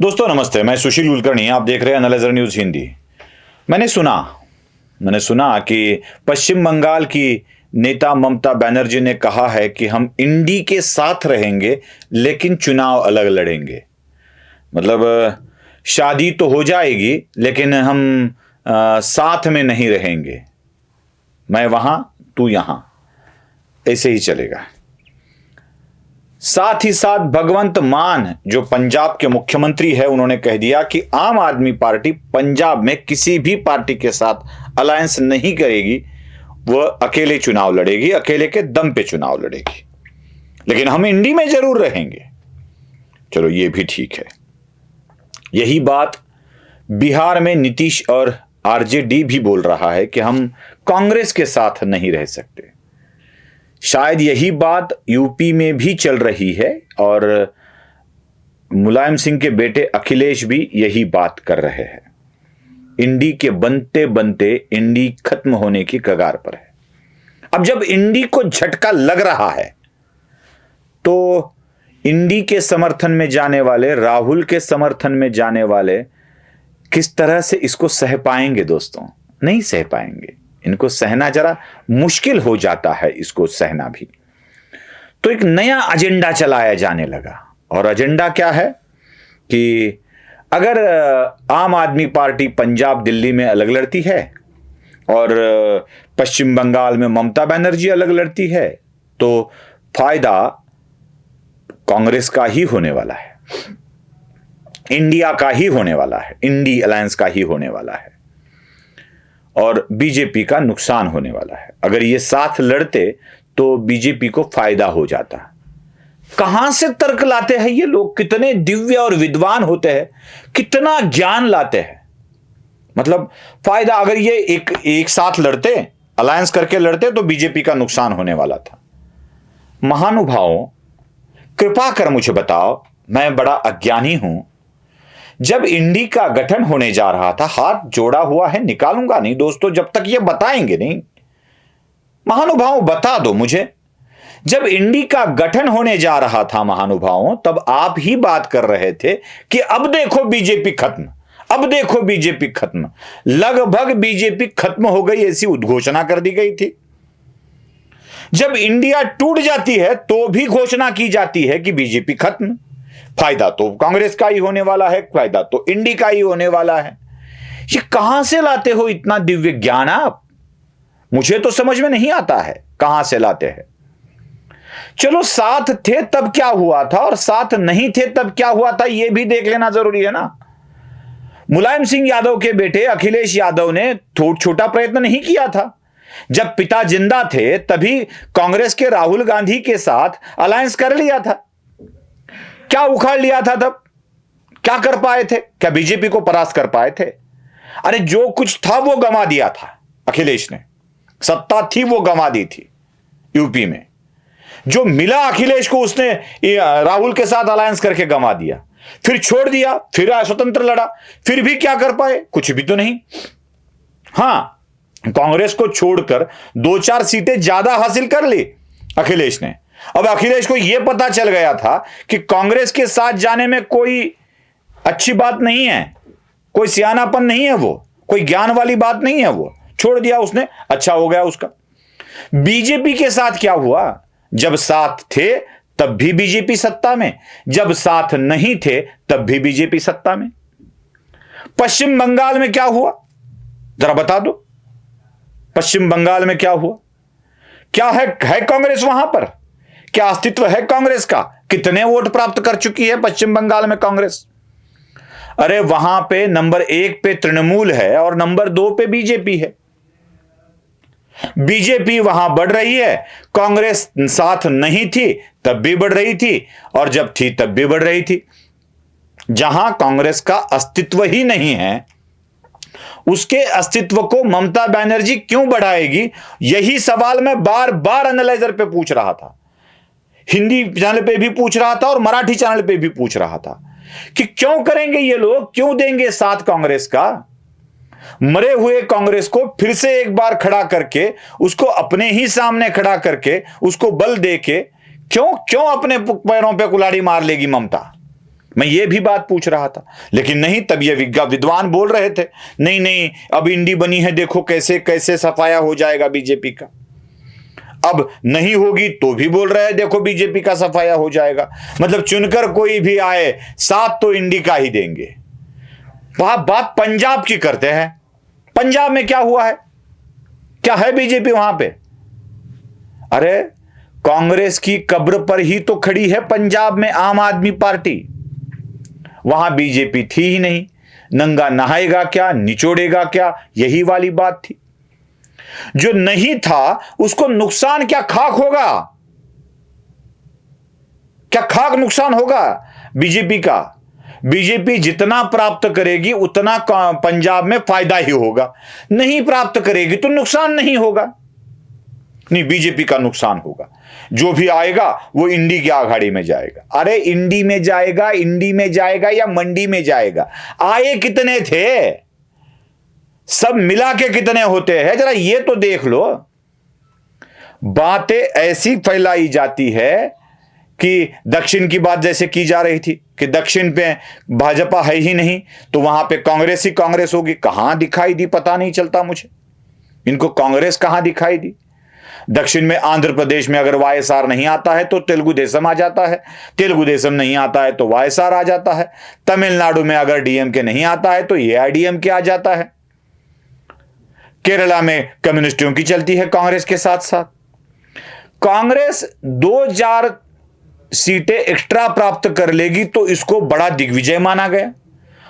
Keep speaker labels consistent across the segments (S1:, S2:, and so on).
S1: दोस्तों नमस्ते, मैं सुशील कुलकर्णी, आप देख रहे हैं एनालाइजर न्यूज हिंदी। मैंने सुना कि पश्चिम बंगाल की नेता ममता बनर्जी ने कहा है कि हम इंडी के साथ रहेंगे लेकिन चुनाव अलग लड़ेंगे। मतलब शादी तो हो जाएगी लेकिन हम साथ में नहीं रहेंगे, मैं वहां तू यहां, ऐसे ही चलेगा। साथ ही साथ भगवंत मान जो पंजाब के मुख्यमंत्री है, उन्होंने कह दिया कि आम आदमी पार्टी पंजाब में किसी भी पार्टी के साथ अलायंस नहीं करेगी, वह अकेले चुनाव लड़ेगी, अकेले के दम पे चुनाव लड़ेगी, लेकिन हम इंडी में जरूर रहेंगे। चलो ये भी ठीक है। यही बात बिहार में नीतीश और आरजेडी भी बोल रहा है कि हम कांग्रेस के साथ नहीं रह सकते। शायद यही बात यूपी में भी चल रही है और मुलायम सिंह के बेटे अखिलेश भी यही बात कर रहे हैं। इंडी के बनते बनते इंडी खत्म होने की कगार पर है। अब जब इंडी को झटका लग रहा है तो इंडी के समर्थन में जाने वाले, राहुल के समर्थन में जाने वाले किस तरह से इसको सह पाएंगे? दोस्तों, नहीं सह पाएंगे। इनको सहना जरा मुश्किल हो जाता है, इसको सहना भी। तो एक नया एजेंडा चलाया जाने लगा, और एजेंडा क्या है कि अगर आम आदमी पार्टी पंजाब दिल्ली में अलग लड़ती है और पश्चिम बंगाल में ममता बनर्जी अलग लड़ती है तो फायदा कांग्रेस का ही होने वाला है, इंडिया का ही होने वाला है, इंडी अलायंस का ही होने वाला है, और बीजेपी का नुकसान होने वाला है। अगर ये साथ लड़ते तो बीजेपी को फायदा हो जाता। कहां से तर्क लाते हैं ये लोग? कितने दिव्य और विद्वान होते हैं, कितना ज्ञान लाते हैं। मतलब फायदा, अगर ये एक साथ लड़ते, अलायंस करके लड़ते तो बीजेपी का नुकसान होने वाला था। महानुभावों, कृपा कर मुझे बताओ, मैं बड़ा अज्ञानी हूं। जब इंडी का गठन होने जा रहा था, हाथ जोड़ा हुआ है, निकालूंगा नहीं दोस्तों जब तक ये बताएंगे नहीं। महानुभाव बता दो मुझे, जब इंडी का गठन होने जा रहा था महानुभावों, तब आप ही बात कर रहे थे कि अब देखो बीजेपी खत्म, अब देखो बीजेपी खत्म। लगभग बीजेपी खत्म हो गई ऐसी उद्घोषणा कर दी गई थी। जब इंडिया टूट जाती है तो भी घोषणा की जाती है कि बीजेपी खत्म, फायदा तो कांग्रेस का ही होने वाला है, फायदा तो इंडी का ही होने वाला है। ये कहां से लाते हो इतना दिव्य ज्ञान आप? मुझे तो समझ में नहीं आता है कहां से लाते हैं। चलो, साथ थे तब क्या हुआ था और साथ नहीं थे तब क्या हुआ था, यह भी देख लेना जरूरी है ना। मुलायम सिंह यादव के बेटे अखिलेश यादव ने छोटा प्रयत्न नहीं किया था। जब पिता जिंदा थे तभी कांग्रेस के राहुल गांधी के साथ अलायंस कर लिया था। क्या उखाड़ लिया था तब? क्या कर पाए थे? क्या बीजेपी को परास्त कर पाए थे? अरे जो कुछ था वो गंवा दिया था अखिलेश ने। सत्ता थी वो गंवा दी थी यूपी में। जो मिला अखिलेश को उसने राहुल के साथ अलायंस करके गंवा दिया, फिर छोड़ दिया, फिर स्वतंत्र लड़ा, फिर भी क्या कर पाए? कुछ भी तो नहीं। हां, कांग्रेस को छोड़कर 2-4 सीटें ज्यादा हासिल कर ली अखिलेश ने। अब अखिलेश को यह पता चल गया था कि कांग्रेस के साथ जाने में कोई अच्छी बात नहीं है, कोई सियानापन नहीं है, वो कोई ज्ञान वाली बात नहीं है, वो छोड़ दिया उसने। अच्छा हो गया उसका। बीजेपी के साथ क्या हुआ? जब साथ थे तब भी बीजेपी सत्ता में, जब साथ नहीं थे तब भी बीजेपी सत्ता में। पश्चिम बंगाल में क्या हुआ जरा बता दो। पश्चिम बंगाल में क्या हुआ? क्या है कांग्रेस वहां पर? क्या अस्तित्व है कांग्रेस का? कितने वोट प्राप्त कर चुकी है पश्चिम बंगाल में कांग्रेस? अरे वहां पे नंबर 1 पे तृणमूल है और नंबर 2 पे बीजेपी है। बीजेपी वहां बढ़ रही है, कांग्रेस साथ नहीं थी तब भी बढ़ रही थी और जब थी तब भी बढ़ रही थी। जहां कांग्रेस का अस्तित्व ही नहीं है, उसके अस्तित्व को ममता बनर्जी क्यों बढ़ाएगी? यही सवाल मैं बार बार एनालाइजर पे पूछ रहा था, हिंदी चैनल पे भी पूछ रहा था और मराठी चैनल पे भी पूछ रहा था कि क्यों करेंगे ये लोग, क्यों देंगे साथ कांग्रेस का? मरे हुए कांग्रेस को फिर से एक बार खड़ा करके, उसको अपने ही सामने खड़ा करके, उसको बल दे के क्यों अपने पैरों पे कुल्हाड़ी मार लेगी ममता? मैं ये भी बात पूछ रहा था, लेकिन नहीं, तब ये विद्वान बोल रहे थे नहीं नहीं अब इंडी बनी है, देखो कैसे कैसे सफाया हो जाएगा बीजेपी का। अब नहीं होगी तो भी बोल रहे हैं देखो बीजेपी का सफाया हो जाएगा। मतलब चुनकर कोई भी आए, साथ तो इंडी का ही देंगे। बात पंजाब की करते हैं। पंजाब में क्या हुआ है? क्या है बीजेपी वहां पे? अरे कांग्रेस की कब्र पर ही तो खड़ी है पंजाब में आम आदमी पार्टी। वहां बीजेपी थी ही नहीं। नंगा नहाएगा क्या, निचोड़ेगा क्या, यही वाली बात थी। जो नहीं था उसको नुकसान क्या खाक होगा? क्या खाक नुकसान होगा बीजेपी का? बीजेपी जितना प्राप्त करेगी उतना पंजाब में फायदा ही होगा। नहीं प्राप्त करेगी तो नुकसान नहीं होगा। नहीं, बीजेपी का नुकसान होगा। जो भी आएगा वो इंडी की आघाड़ी में जाएगा। अरे इंडी में जाएगा, इंडी में जाएगा या मंडी में जाएगा? आए कितने थे? सब मिला के कितने होते हैं? जरा ये तो देख लो। बातें ऐसी फैलाई जाती है कि दक्षिण की बात जैसे की जा रही थी कि दक्षिण पे भाजपा है ही नहीं तो वहां पे कांग्रेस ही कांग्रेस होगी। कहां दिखाई दी पता नहीं चलता मुझे, इनको कांग्रेस कहां दिखाई दी। दक्षिण में आंध्र प्रदेश में अगर वाईएसआर नहीं आता है तो तेलुगु देशम आ जाता है, तेलुगु देशम नहीं आता है तो वाईएसआर आ जाता है। तमिलनाडु में अगर डीएमके नहीं आता है तो एआईडीएमके आ जाता है। केरला में कम्युनिस्टों की चलती है कांग्रेस के साथ साथ। कांग्रेस 2000 सीटें एक्स्ट्रा प्राप्त कर लेगी तो इसको बड़ा दिग्विजय माना गया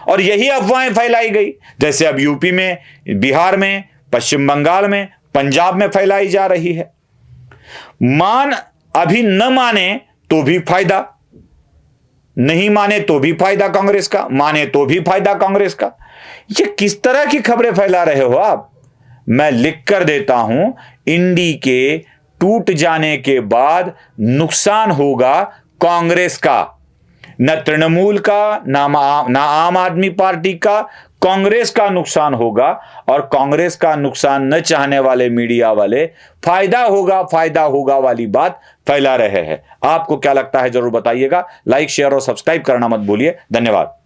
S1: और यही अफवाहें फैलाई गई, जैसे अब यूपी में, बिहार में, पश्चिम बंगाल में, पंजाब में फैलाई जा रही है। मान अभी न माने तो भी फायदा, नहीं माने तो भी फायदा कांग्रेस का, माने तो भी फायदा कांग्रेस का। ये किस तरह की खबरें फैला रहे हो आप? मैं लिख कर देता हूं, इंडी के टूट जाने के बाद नुकसान होगा कांग्रेस का, न तृणमूल का, ना आम आदमी पार्टी का। कांग्रेस का नुकसान होगा और कांग्रेस का नुकसान न चाहने वाले मीडिया वाले फायदा होगा वाली बात फैला रहे हैं। आपको क्या लगता है जरूर बताइएगा। लाइक, शेयर और सब्सक्राइब करना मत भूलिए। धन्यवाद।